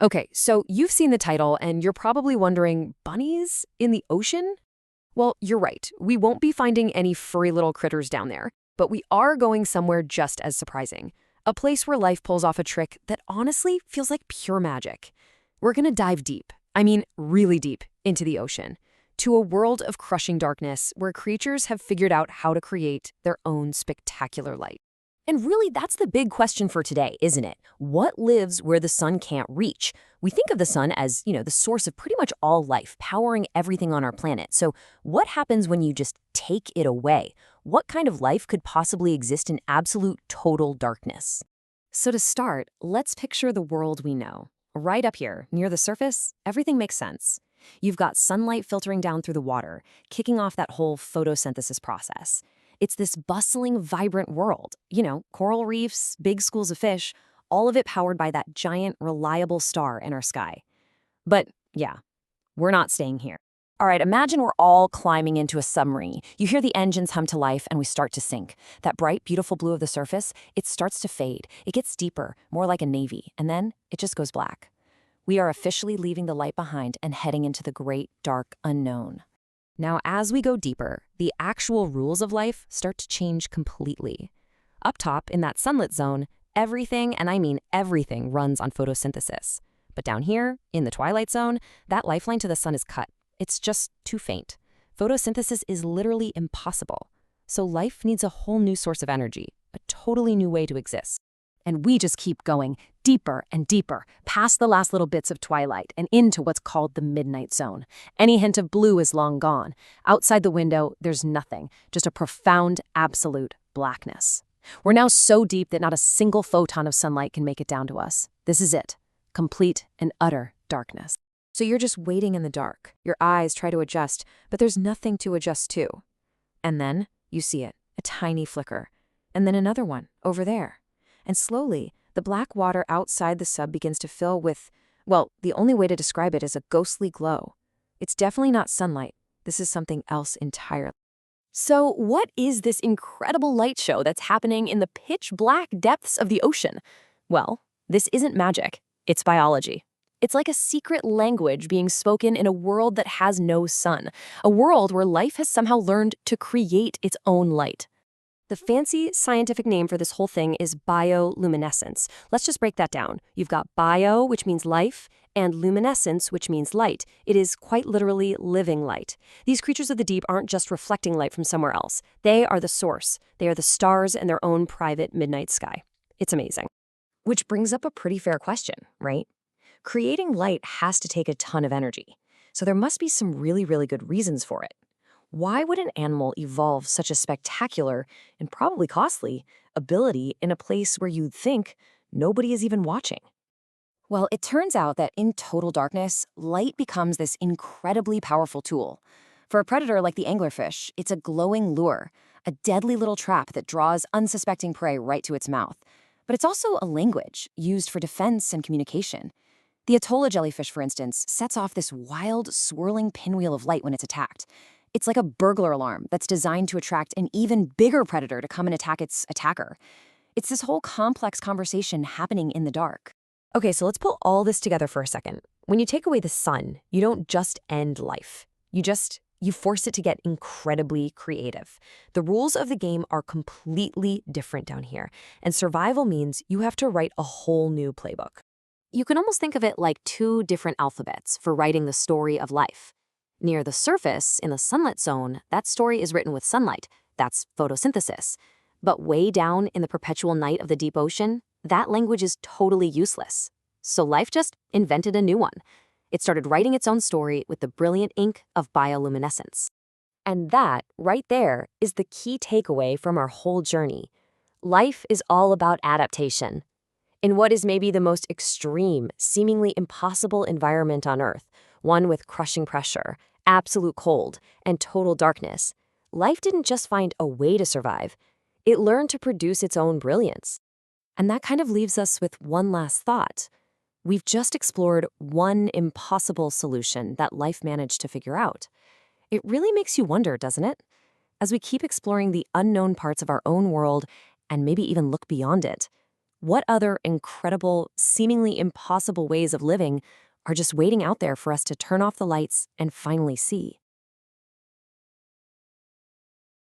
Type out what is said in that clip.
Okay, so you've seen the title and you're probably wondering, bunnies in the ocean? Well, you're right. We won't be finding any furry little critters down there, but we are going somewhere just as surprising. A place where life pulls off a trick that honestly feels like pure magic. We're going to dive deep, I mean really deep, into the ocean, to a world of crushing darkness where creatures have figured out how to create their own spectacular light. And really, that's the big question for today, isn't it? What lives where the sun can't reach? We think of the sun as, the source of pretty much all life, powering everything on our planet. So what happens when you just take it away? What kind of life could possibly exist in absolute total darkness? So to start, let's picture the world we know. Right up here, near the surface, everything makes sense. You've got sunlight filtering down through the water, kicking off that whole photosynthesis process. It's this bustling, vibrant world. Coral reefs, big schools of fish, all of it powered by that giant, reliable star in our sky. But yeah, we're not staying here. All right, imagine we're all climbing into a submarine. You hear the engines hum to life and we start to sink. That bright, beautiful blue of the surface, it starts to fade. It gets deeper, more like a navy, and then it just goes black. We are officially leaving the light behind and heading into the great, dark unknown. Now, as we go deeper, the actual rules of life start to change completely. Up top, in that sunlit zone, everything, and I mean everything, runs on photosynthesis. But down here, in the twilight zone, that lifeline to the sun is cut. It's just too faint. Photosynthesis is literally impossible. So life needs a whole new source of energy, a totally new way to exist. And we just keep going deeper and deeper, past the last little bits of twilight and into what's called the midnight zone. Any hint of blue is long gone. Outside the window, there's nothing, just a profound, absolute blackness. We're now so deep that not a single photon of sunlight can make it down to us. This is it, complete and utter darkness. So you're just waiting in the dark. Your eyes try to adjust, but there's nothing to adjust to. And then you see it, a tiny flicker, and then another one over there. And slowly, the black water outside the sub begins to fill with, well, the only way to describe it is a ghostly glow. It's definitely not sunlight. This is something else entirely. So what is this incredible light show that's happening in the pitch black depths of the ocean? Well, this isn't magic. It's biology. It's like a secret language being spoken in a world that has no sun, a world where life has somehow learned to create its own light. The fancy scientific name for this whole thing is bioluminescence. Let's just break that down. You've got bio, which means life, and luminescence, which means light. It is quite literally living light. These creatures of the deep aren't just reflecting light from somewhere else. They are the source. They are the stars in their own private midnight sky. It's amazing. Which brings up a pretty fair question, right? Creating light has to take a ton of energy. So there must be some really, really good reasons for it. Why would an animal evolve such a spectacular, and probably costly, ability in a place where you'd think nobody is even watching? Well, it turns out that in total darkness, light becomes this incredibly powerful tool. For a predator like the anglerfish, it's a glowing lure, a deadly little trap that draws unsuspecting prey right to its mouth. But it's also a language used for defense and communication. The Atolla jellyfish, for instance, sets off this wild, swirling pinwheel of light when it's attacked. It's like a burglar alarm that's designed to attract an even bigger predator to come and attack its attacker. It's this whole complex conversation happening in the dark. Okay, so let's pull all this together for a second. When you take away the sun, you don't just end life. You force it to get incredibly creative. The rules of the game are completely different down here, and survival means you have to write a whole new playbook. You can almost think of it like two different alphabets for writing the story of life. Near the surface, in the sunlit zone, that story is written with sunlight. That's photosynthesis. But way down in the perpetual night of the deep ocean, that language is totally useless. So life just invented a new one. It started writing its own story with the brilliant ink of bioluminescence. And that, right there, is the key takeaway from our whole journey. Life is all about adaptation. In what is maybe the most extreme, seemingly impossible environment on Earth, one with crushing pressure, absolute cold, and total darkness, life didn't just find a way to survive. It learned to produce its own brilliance. And that kind of leaves us with one last thought. We've just explored one impossible solution that life managed to figure out. It really makes you wonder, doesn't it? As we keep exploring the unknown parts of our own world and maybe even look beyond it, What other incredible, seemingly impossible ways of living are just waiting out there for us to turn off the lights and finally see?